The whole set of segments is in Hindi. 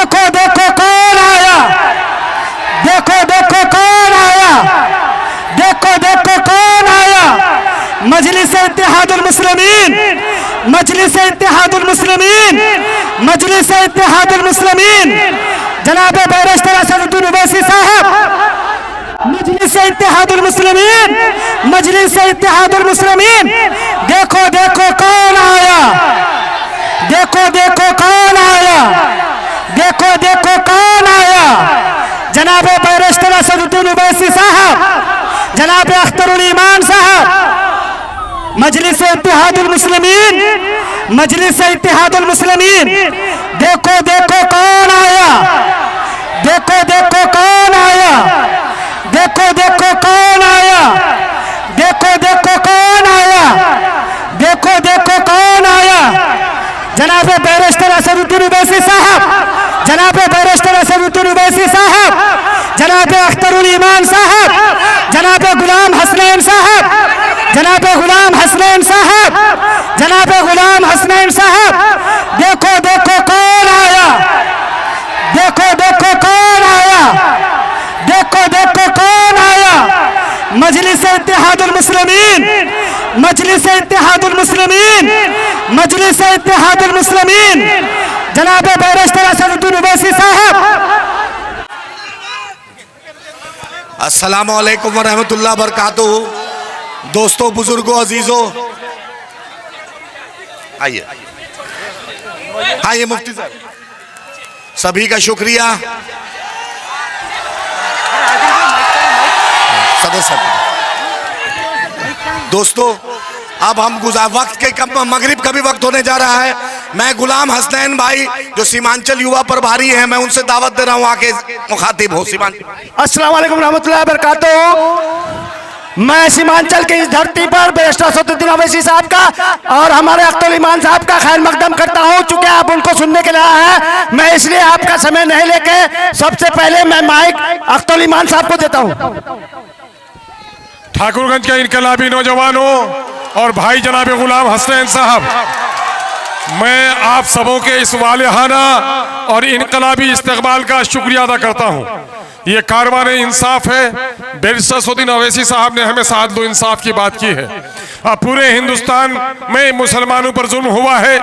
देखो देखो कौन आया, देखो देखो कौन आया, देखो देखो कौन आया। मजलिस इत्तेहादुल मुस्लिमीन, मजलिस इत्तेहादुल मुस्लिमीन, मजलिस इत्तेहादुल मुस्लिमीन, जनाब बैरिस्टर असदुद्दीन ओवैसी साहब। मजलिस इत्तेहादुल मुस्लिमीन, मजलिस इत्तेहादुल मुस्लिमीन, देखो देखो कौन आया, देखो देखो कौन आया, देखो देखो कौन आया। जनाब बैरिस्टर असदुद्दीन ओवैसी साहब, जनाब अख्तरुल ईमान साहब। मजलिस इत्तेहादुल मुस्लिमीन, मजलिस इत्तेहादुल मुस्लिमीन, देखो देखो कौन आया, देखो देखो कौन आया, देखो देखो कौन आया, देखो देखो कौन आया, देखो देखो कौन आया। जनाब बैरिस्टर असदुद्दीन ओवैसी साहब, जनाब बैरिस्टर असदुद्दीन ओवैसी साहब, जनाब अख्तरुल ईमान साहब, जनाब गुलाम हसनैन साहब, जनाब गुलाम हसनैन साहब, जनाब गुलाम हसनैन साहब। देखो देखो कौन आया, देखो देखो कौन आया, देखो देखो कौन आया। मजलिस इत्तेहादुल मुस्लिमीन, मजलिस इत्तेहादुल मुस्लिमीन, मजलिस इत्तेहादुल मुस्लिमीन, जनाब बैरिस्टर असदुद्दीन ओवैसी साहब। अस्सलाम वालेकुम व रहमतुल्लाह बरकातुहू। दोस्तों, बुजुर्गों, अजीजों, आइए आइए मुफ्ती साहब, सभी का शुक्रिया। सदस्य दोस्तों, अब हम वक्त के मगरिब का भी वक्त होने जा रहा है। मैं गुलाम हसनैन भाई जो सीमांचल युवा प्रभारी हैं, मैं उनसे दावत दे रहा हूँ आके मुखातिब हो। सीमांचल अस्सलाम वालेकुम रहमतुल्लाहि व बरकातुहू। मैं सीमांचल की इस धरती पर बैरिस्टर असदुद्दीन ओवैसी साहब का और हमारे अख्तरुल ईमान साहब का खैर मकदम करता हूं। चूंकि आप उनको सुनने के लिए आए हैं, मैं इसलिए आपका समय नहीं लेके सबसे पहले मैं माइक अख्तरुल ईमान साहब को देता हूं। ठाकुरगंज के इनकलाबी नौजवानों और भाई जनाब गुलाम हसनैन साहब, मैं आप सबों के इस वालिहाना और इनकलाबी इस्तकबाल का शुक्रिया अदा करता हूँ। ये कारवान इंसाफ है। बैरिस्टर असदुद्दीन ओवैसी साहब ने हमेशा अदल इंसाफ की बात की है। अब पूरे हिंदुस्तान में मुसलमानों पर जुल्म हुआ है,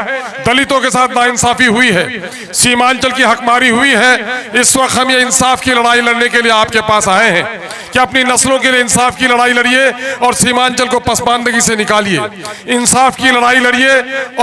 दलितों के साथ नाइंसाफी हुई है, सीमांचल की हकमारी हुई है। इस वक्त हम ये इंसाफ की लड़ाई लड़ने के लिए आपके पास आए हैं कि अपनी नस्लों के लिए इंसाफ की लड़ाई लड़िए और सीमांचल को पसमानदगी से निकालिए। इंसाफ की लड़ाई लड़िए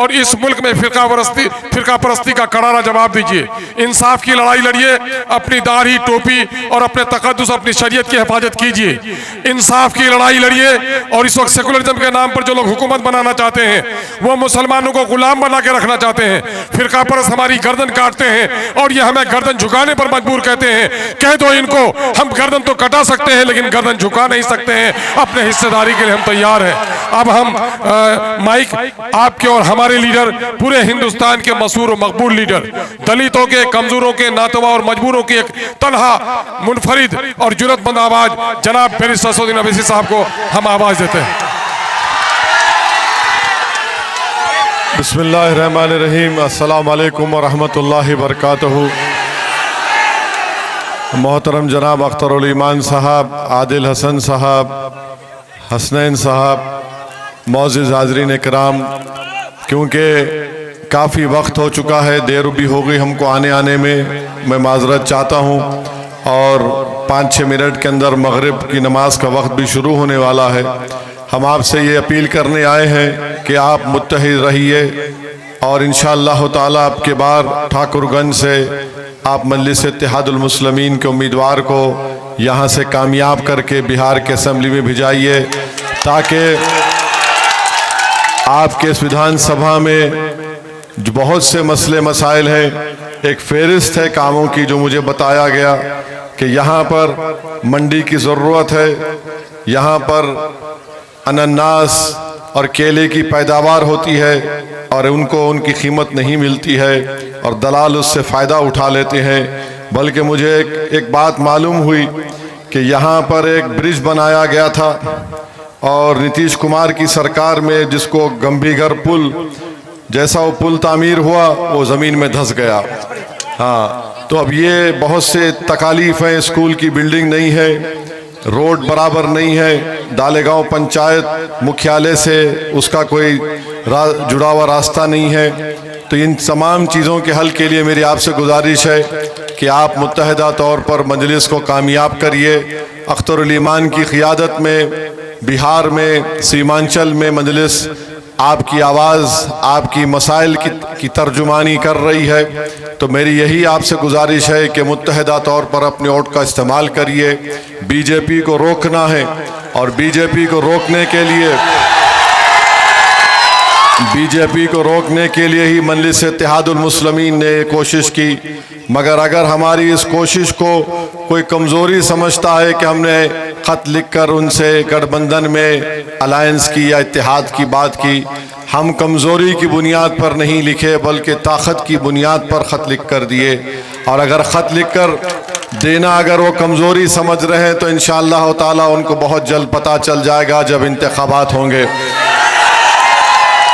और इस मुल्क में फिरका परस्ती का करारा जवाब दीजिए। इंसाफ की लड़ाई लड़िए, अपनी दाढ़ी, टोपी और अपने तकद्दुस, अपनी शरीयत की हिफाजत कीजिए। इंसाफ की लड़ाई लड़िए। और इस वक्त सेकुलरिज्म के नाम पर जो लोग हुकूमत बनाना चाहते हैं, वो मुसलमानों को गुलाम बना के रखना चाहते हैं, फिरका परस्त हमारी गर्दन काटते हैं और ये हमें गर्दन झुकाने पर मजबूर कहते हैं। कह दो इनको, हम गर्दन तो कटा सकते हैं लेकिन गर्दन झुका नहीं सकते हैं। अपने हिस्सेदारी के लिए हम तैयार हैं। अब हम माइक आपके और हमारे लीडर, पूरे हिंदुस्तान के मशहूर और मकबूल लीडर, दलितों के, कमजोरों के, नातवा और मजबूरों की एक तन्हा, मुनफरिद और जुरतमंद आवाज जनाब बैरिस्टर असदुद्दीन ओवैसी साहब को हम आवाज देते हैं। बिस्मिल्लाहिर्रहमानिर्रहीम। अस्सलाम वालेकुम व रहमतुल्लाहि व बरकातुहू। मोहतरम जनाब अख्तरुल ईमान साहब, आदिल हसन साहब, हसनैन साहब, मौजूद हाज़रीन इकराम, क्योंकि काफ़ी वक्त हो चुका है, देर भी हो गई हमको आने में, मैं माजरत चाहता हूँ। और 5-6 मिनट के अंदर मगरिब की नमाज का वक्त भी शुरू होने वाला है। हम आपसे ये अपील करने आए हैं कि आप मुत्तहिद रहिए और इंशाअल्लाह ताला आपके बार ठाकुरगंज से आप मजलिस इत्तेहादुल मुस्लिमीन के उम्मीदवार को यहाँ से कामयाब करके बिहार के असम्बली में भिजाइए, ताकि आपके इस विधानसभा में जो बहुत से मसले मसाइल हैं, एक फ़हरिस्त है कामों की जो मुझे बताया गया कि यहाँ पर मंडी की ज़रूरत है, यहाँ पर अनानास और केले की पैदावार होती है और उनको उनकी कीमत नहीं मिलती है और दलाल उससे फ़ायदा उठा लेते हैं। बल्कि मुझे एक बात मालूम हुई कि यहाँ पर एक ब्रिज बनाया गया था और नीतीश कुमार की सरकार में, जिसको गंभीर पुल, जैसा वो पुल तामीर हुआ वो ज़मीन में धंस गया। हाँ, तो अब ये बहुत से तकालीफ हैं, स्कूल की बिल्डिंग नहीं है, रोड बराबर नहीं है, डालेगांव पंचायत मुख्यालय से उसका कोई जुड़ा हुआ रास्ता नहीं है। तो इन तमाम चीज़ों के हल के लिए मेरी आपसे गुजारिश है कि आप मुत्तहदा तौर पर मजलिस को कामयाब करिए। अख्तरुल ईमान की क़ियादत में बिहार में सीमांचल में मजलिस आपकी आवाज़, आपकी मसाइल की तर्जुमानी कर रही है। तो मेरी यही आपसे गुजारिश है कि मुत्तहदा तौर पर अपने वोट का इस्तेमाल करिए। बीजेपी को रोकना है और बीजेपी को रोकने के लिए ही मजलिस इत्तेहादुल मुस्लिमीन ने कोशिश की। मगर अगर हमारी इस कोशिश को कोई कमज़ोरी समझता है कि हमने ख़त लिखकर उनसे गठबंधन में अलायंस की या इत्तेहाद की बात की, हम कमज़ोरी की बुनियाद पर नहीं लिखे बल्कि ताकत की बुनियाद पर ख़त लिख कर दिए। और अगर ख़त लिख कर देना अगर वो कमज़ोरी समझ रहे हैं तो इंशाअल्लाह ताला उनको बहुत जल्द पता चल जाएगा जब इंतखाबात होंगे।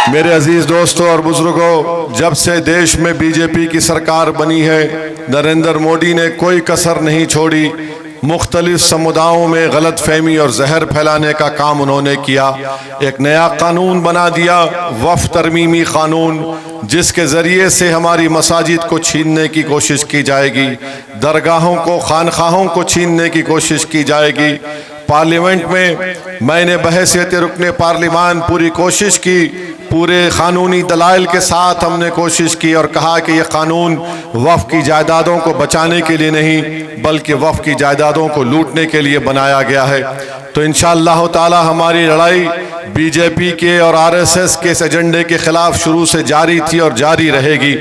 मेरे अजीज़ दोस्तों और बुजुर्गों, जब से देश में बीजेपी की सरकार बनी है, नरेंद्र मोदी ने कोई कसर नहीं छोड़ी। मुख्तलिफ समुदायों में गलत फहमी और जहर फैलाने का काम उन्होंने किया। एक नया कानून बना दिया, वफ़ तरमीमी कानून, जिसके ज़रिए से हमारी मसाजिद को छीनने की कोशिश की जाएगी, दरगाहों को, खानखाहों को छीनने की कोशिश की जाएगी। पार्लियामेंट में मैंने बहैसियत रुकने पार्लिमान पूरी कोशिश की, पूरे कानूनी दलाइल के साथ हमने कोशिश की और कहा कि यह कानून वफ़ की जायदादों को बचाने के लिए नहीं बल्कि वफ़ की जायदादों को लूटने के लिए बनाया गया है। तो इंशाअल्लाह ताला हमारी लड़ाई बीजेपी के और आरएसएस के इस एजेंडे के ख़िलाफ़ शुरू से जारी थी और जारी रहेगी।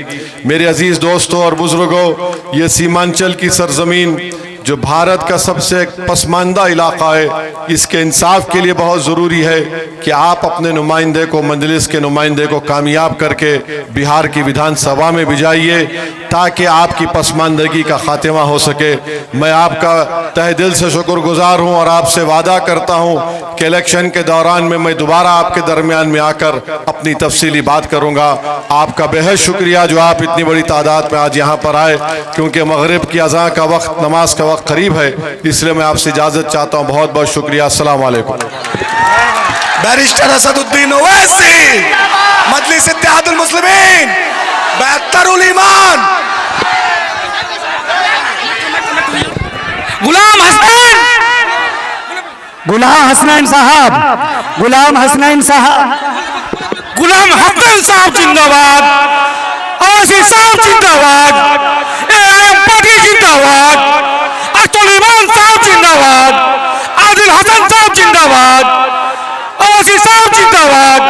मेरे अजीज़ दोस्तों और बुज़ुर्गों, ये सीमांचल की सरज़मीन जो भारत का सबसे पसमानदा इलाका है, इसके इंसाफ के लिए बहुत ज़रूरी है कि आप अपने नुमाइंदे को, मजलिस के नुमाइंदे को कामयाब करके बिहार की विधानसभा में भिजाइए ताकि आपकी पसमानदगी का खात्मा हो सके। मैं आपका तहे दिल से शुक्रगुजार हूँ और आपसे वादा करता हूँ कि इलेक्शन के दौरान में मैं दोबारा आपके दरमियान में आकर अपनी तफसीली बात करूँगा। आपका बेहद शुक्रिया जो आप इतनी बड़ी तादाद में आज यहाँ पर आए, क्योंकि मगरिब की अज़ान का वक्त, नमाज का वक्त करीब है, इसलिए मैं आपसे इजाज़त चाहता हूँ। बहुत बहुत शुक्रिया। अस्सलाम वालेकुम। बैरिस्टर असदुद्दीन ओवैसी, मजलिस इत्तेहादुल मुस्लिमीन, बेहतरुल ईमान, गुलाम हसनैन साहब, गुलाम हसनैन साहब जिंदाबाद, ओवैसी साहब जिंदाबाद, एआईएम पार्टी जिंदाबाद, अख्तरुल ईमान साहब जिंदाबाद, आदिल हसन साहब जिंदाबाद, ओवैसी साहब जिंदाबाद।